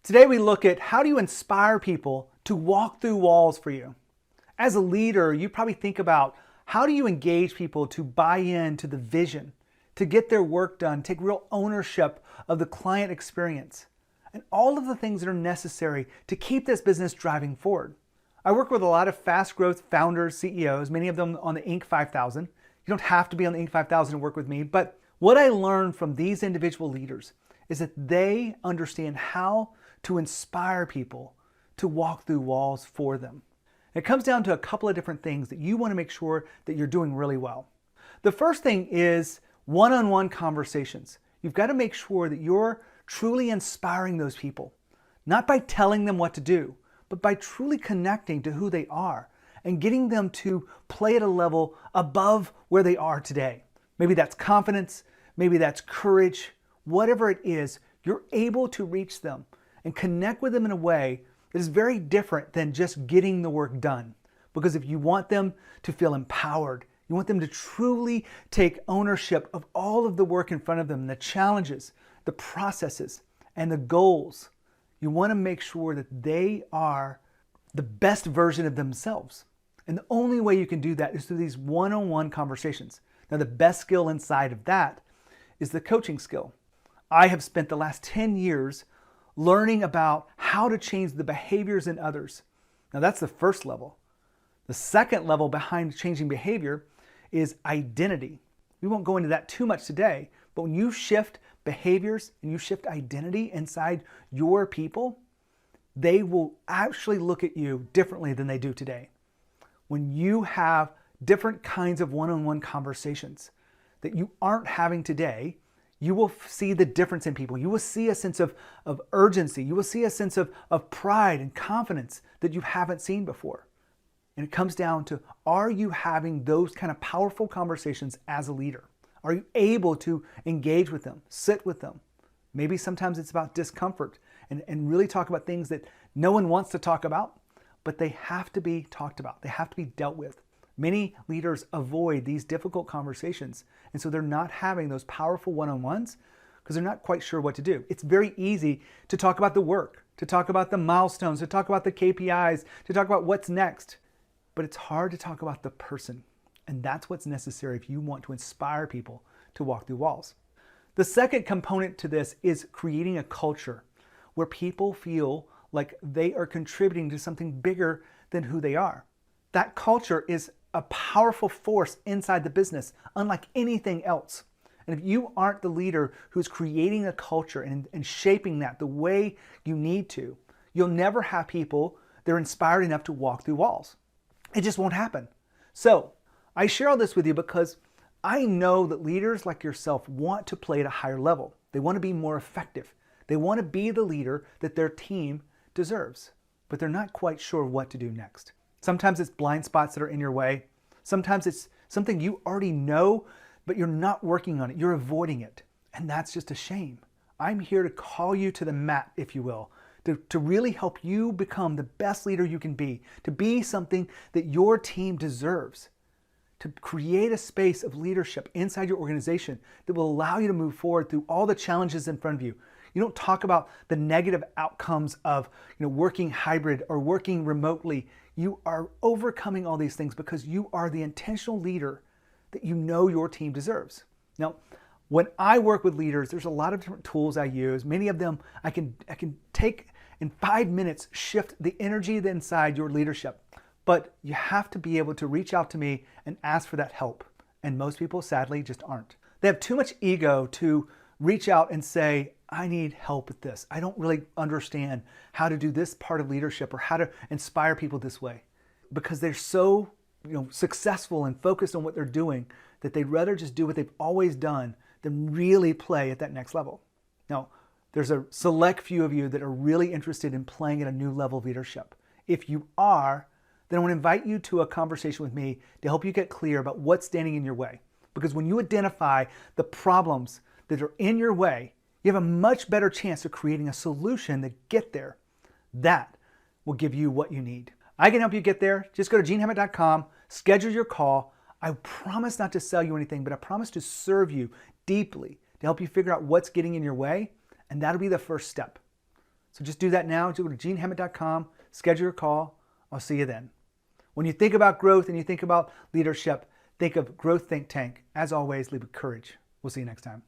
Today we look at how do you inspire people to walk through walls for you. As a leader, you probably think about how do you engage people to buy into the vision, to get their work done, take real ownership of the client experience, and all of the things that are necessary to keep this business driving forward. I work with a lot of fast growth founders, CEOs, many of them on the Inc. 5000. You don't have to be on the Inc. 5000 to work with me, but what I learned from these individual leaders is that they understand how to inspire people to walk through walls for them. It comes down to a couple of different things that you want to make sure that you're doing really well. The first thing is one-on-one conversations. You've got to make sure that you're truly inspiring those people, not by telling them what to do, but by truly connecting to who they are and getting them to play at a level above where they are today. Maybe that's confidence, maybe that's courage, whatever it is, you're able to reach them and connect with them in a way that is very different than just getting the work done. Because if you want them to feel empowered, you want them to truly take ownership of all of the work in front of them, the challenges, the processes, and the goals, you want to make sure that they are the best version of themselves. And the only way you can do that is through these one-on-one conversations. Now, the best skill inside of that is the coaching skill. I have spent the last 10 years learning about how to change the behaviors in others. Now, that's the first level. The second level behind changing behavior is identity. We won't go into that too much today, but when you shift behaviors and you shift identity inside your people, they will actually look at you differently than they do today. When you have different kinds of one-on-one conversations that you aren't having today, you will see the difference in people. You will see a sense of urgency. You will see a sense of pride and confidence that you haven't seen before. And it comes down to, are you having those kind of powerful conversations as a leader? Are you able to engage with them, sit with them? Maybe sometimes it's about discomfort and really talk about things that no one wants to talk about, but they have to be talked about. They have to be dealt with. Many leaders avoid these difficult conversations, and so they're not having those powerful one-on-ones because they're not quite sure what to do. It's very easy to talk about the work, to talk about the milestones, to talk about the KPIs, to talk about what's next, but it's hard to talk about the person, and that's what's necessary if you want to inspire people to walk through walls. The second component to this is creating a culture where people feel like they are contributing to something bigger than who they are. That culture is a powerful force inside the business, unlike anything else. And if you aren't the leader who's creating a culture and shaping that the way you need to, you'll never have people that are inspired enough to walk through walls. It just won't happen. So I share all this with you because I know that leaders like yourself want to play at a higher level. They want to be more effective. They want to be the leader that their team deserves, but they're not quite sure what to do next. Sometimes it's blind spots that are in your way. Sometimes it's something you already know, but you're not working on it. You're avoiding it. And that's just a shame. I'm here to call you to the mat, if you will, to really help you become the best leader you can be, to be something that your team deserves, to create a space of leadership inside your organization that will allow you to move forward through all the challenges in front of you. You don't talk about the negative outcomes of working hybrid or working remotely. You are overcoming all these things because you are the intentional leader that you know your team deserves. Now, when I work with leaders, there's a lot of different tools I use. Many of them I can take in 5 minutes, shift the energy inside your leadership. But you have to be able to reach out to me and ask for that help. And most people, sadly, just aren't. They have too much ego to reach out and say, I need help with this. I don't really understand how to do this part of leadership or how to inspire people this way, because they're so successful and focused on what they're doing that they'd rather just do what they've always done than really play at that next level. Now, there's a select few of you that are really interested in playing at a new level of leadership. If you are, then I want to invite you to a conversation with me to help you get clear about what's standing in your way. Because when you identify the problems that are in your way, you have a much better chance of creating a solution to get there. That will give you what you need. I can help you get there. Just go to genehammett.com, schedule your call. I promise not to sell you anything, but I promise to serve you deeply to help you figure out what's getting in your way, and that'll be the first step. So just do that now. Just go to genehammett.com, schedule your call. I'll see you then. When you think about growth and you think about leadership, think of Growth Think Tank. As always, lead with courage. We'll see you next time.